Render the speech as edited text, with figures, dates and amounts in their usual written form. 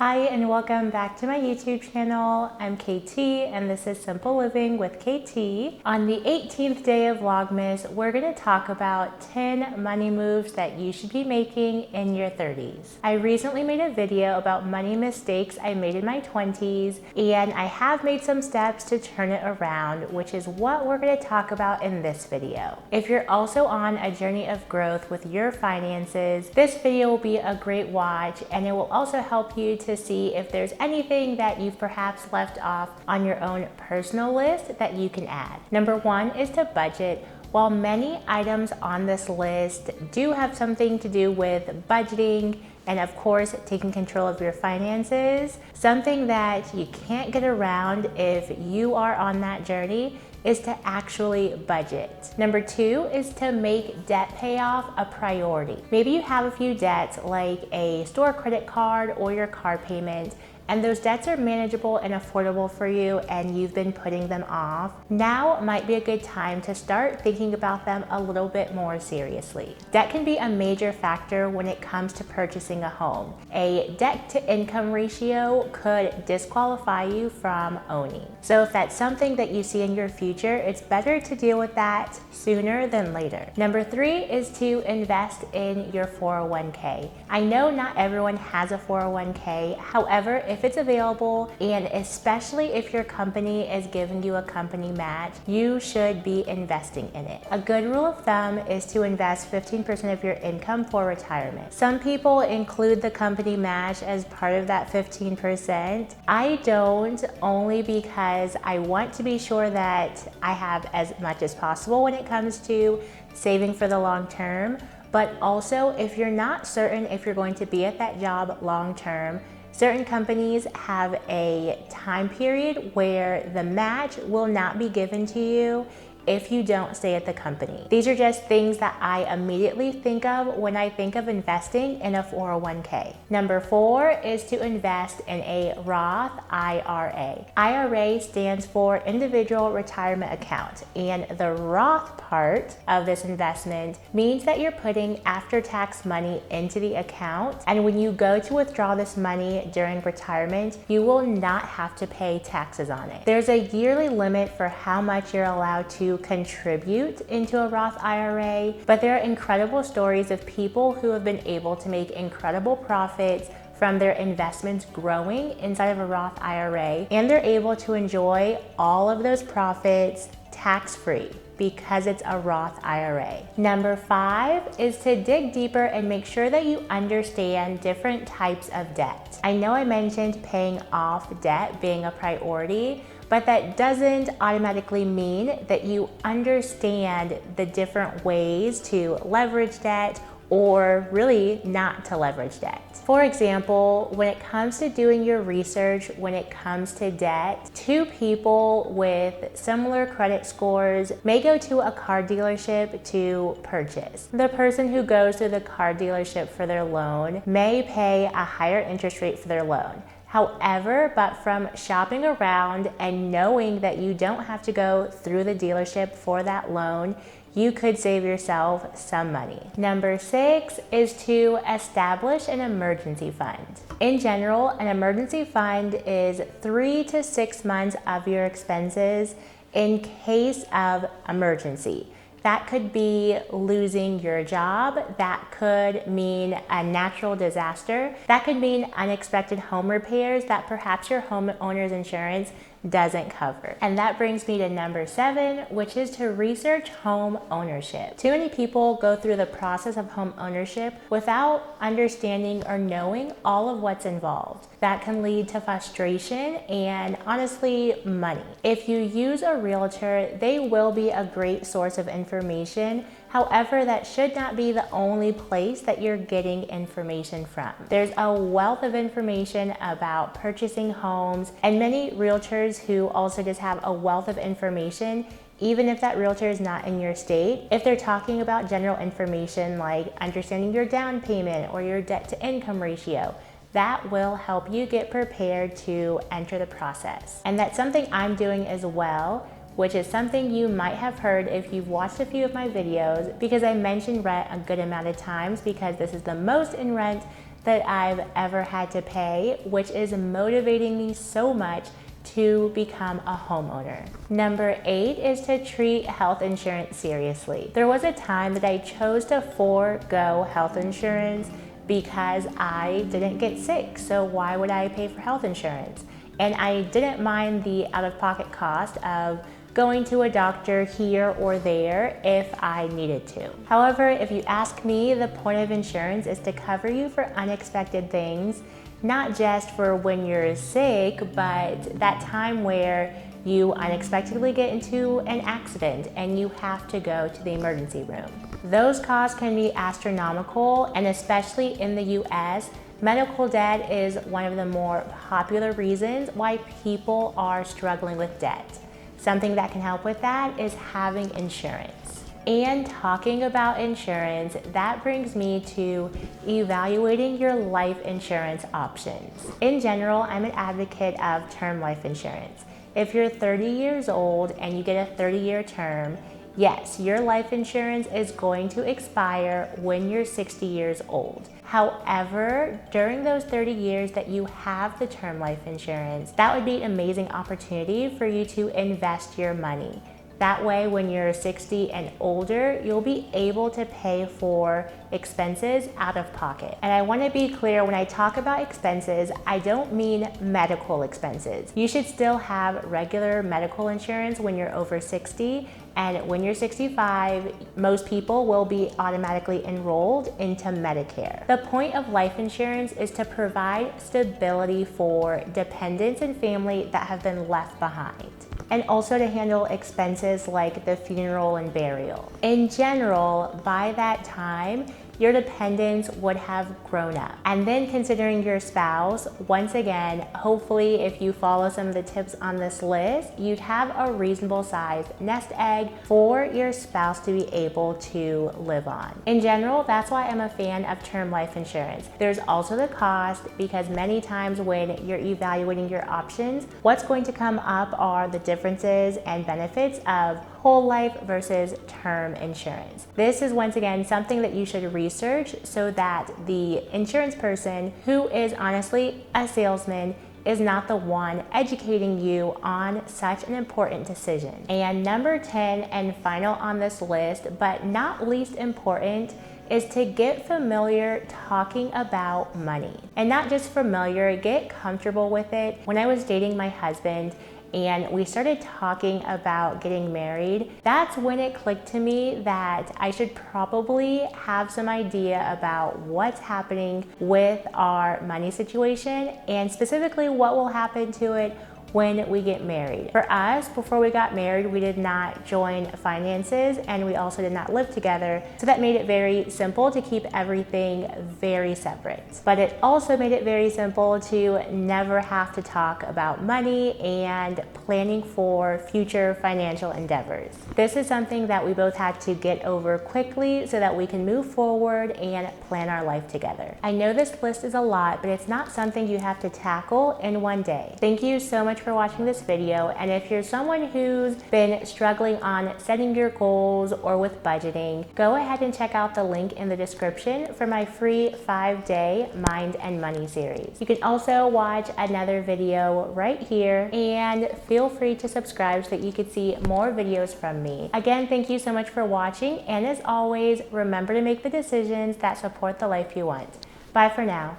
Hi and welcome back to my YouTube channel. I'm KT and this is Simple Living with KT. On the 18th day of Vlogmas, we're going to talk about 10 money moves that you should be making in your 30s. I recently made a video about money mistakes I made in my 20s, and I have made some steps to turn it around, which is what we're going to talk about in this video. If you're also on a journey of growth with your finances, this video will be a great watch, and it will also help you to see if there's anything that you've perhaps left off on your own personal list that you can add. Number one is to budget. While many items on this list do have something to do with budgeting and of course taking control of your finances, something that you can't get around if you are on that journey is to actually budget. Number two is to make debt payoff a priority. Maybe you have a few debts like a store credit card or your car payment, and those debts are manageable and affordable for you and you've been putting them off. Now might be a good time to start thinking about them a little bit more seriously. Debt can be a major factor when it comes to purchasing a home. A debt to income ratio could disqualify you from owning. So if that's something that you see in your future, it's better to deal with that sooner than later. Number three is to invest in your 401k. I know not everyone has a 401k. However, if it's available, and especially if your company is giving you a company match, you should be investing in it. A good rule of thumb is to invest 15% of your income for retirement. Some people include the company match as part of that 15%. I don't, only because I want to be sure that I have as much as possible when it comes to saving for the long term. But also, if you're not certain if you're going to be at that job long term, certain companies have a time period where the match will not be given to you if you don't stay at the company. These are just things that I immediately think of when I think of investing in a 401k. Number four is to invest in a Roth IRA. IRA stands for Individual Retirement Account, and the Roth part of this investment means that you're putting after-tax money into the account, and when you go to withdraw this money during retirement, you will not have to pay taxes on it. There's a yearly limit for how much you're allowed to contribute into a Roth IRA, but there are incredible stories of people who have been able to make incredible profits from their investments growing inside of a Roth IRA, and they're able to enjoy all of those profits tax-free because it's a Roth IRA. Number five is to dig deeper and make sure that you understand different types of debt. I know I mentioned paying off debt being a priority, but that doesn't automatically mean that you understand the different ways to leverage debt or really not to leverage debt. For example, when it comes to doing your research, when it comes to debt, two people with similar credit scores may go to a car dealership to purchase. The person who goes to the car dealership for their loan may pay a higher interest rate for their loan. However, but from shopping around and knowing that you don't have to go through the dealership for that loan, you could save yourself some money. Number six is to establish an emergency fund. In general, an emergency fund is 3 to 6 months of your expenses in case of emergency. That could be losing your job. That could mean a natural disaster. That could mean unexpected home repairs that perhaps your homeowner's insurance doesn't cover. And that brings me to number seven, which is to research home ownership. Too many people go through the process of home ownership without understanding or knowing all of what's involved. That can lead to frustration and honestly, money. If you use a realtor, they will be a great source of information. However, that should not be the only place that you're getting information from. There's a wealth of information about purchasing homes, and many realtors who also just have a wealth of information, even if that realtor is not in your state. If they're talking about general information like understanding your down payment or your debt to income ratio, that will help you get prepared to enter the process. And that's something I'm doing as well, which is something you might have heard if you've watched a few of my videos, because I mentioned rent a good amount of times because this is the most in rent that I've ever had to pay, which is motivating me so much to become a homeowner. Number 8 is to treat health insurance seriously. There was a time that I chose to forego health insurance because I didn't get sick, so why would I pay for health insurance? And I didn't mind the out-of-pocket cost of going to a doctor here or there if I needed to. However, if you ask me, the point of insurance is to cover you for unexpected things, not just for when you're sick, but that time where you unexpectedly get into an accident and you have to go to the emergency room. Those costs can be astronomical, and especially in the US, medical debt is one of the more popular reasons why people are struggling with debt. Something that can help with that is having insurance. And talking about insurance, that brings me to evaluating your life insurance options. In general, I'm an advocate of term life insurance. If you're 30 years old and you get a 30-year term, yes, your life insurance is going to expire when you're 60 years old. However, during those 30 years that you have the term life insurance, that would be an amazing opportunity for you to invest your money. That way, when you're 60 and older, you'll be able to pay for expenses out of pocket. And I want to be clear, when I talk about expenses, I don't mean medical expenses. You should still have regular medical insurance when you're over 60, and when you're 65, most people will be automatically enrolled into Medicare. The point of life insurance is to provide stability for dependents and family that have been left behind, and also to handle expenses like the funeral and burial. In general, by that time, your dependents would have grown up. And then considering your spouse, once again, hopefully if you follow some of the tips on this list, you'd have a reasonable sized nest egg for your spouse to be able to live on. In general, that's why I'm a fan of term life insurance. There's also the cost, because many times when you're evaluating your options, what's going to come up are the differences and benefits of whole life versus term insurance. This is once again something that you should research so that the insurance person, who is honestly a salesman, is not the one educating you on such an important decision. And number 10 and final on this list, but not least important, is to get familiar talking about money. And not just familiar, get comfortable with it. When I was dating my husband, and we started talking about getting married, that's when it clicked to me that I should probably have some idea about what's happening with our money situation, and specifically what will happen to it when we get married. For us, before we got married, we did not join finances, and we also did not live together. So that made it very simple to keep everything very separate. But it also made it very simple to never have to talk about money and planning for future financial endeavors. This is something that we both had to get over quickly so that we can move forward and plan our life together. I know this list is a lot, but it's not something you have to tackle in one day. Thank you so much for watching this video, and if you're someone who's been struggling on setting your goals or with budgeting, go ahead and check out the link in the description for my free 5-day Mind and Money series. You can also watch another video right here, and feel free to subscribe so that you can see more videos from me. Again, thank you so much for watching, and as always, remember to make the decisions that support the life you want. Bye for now.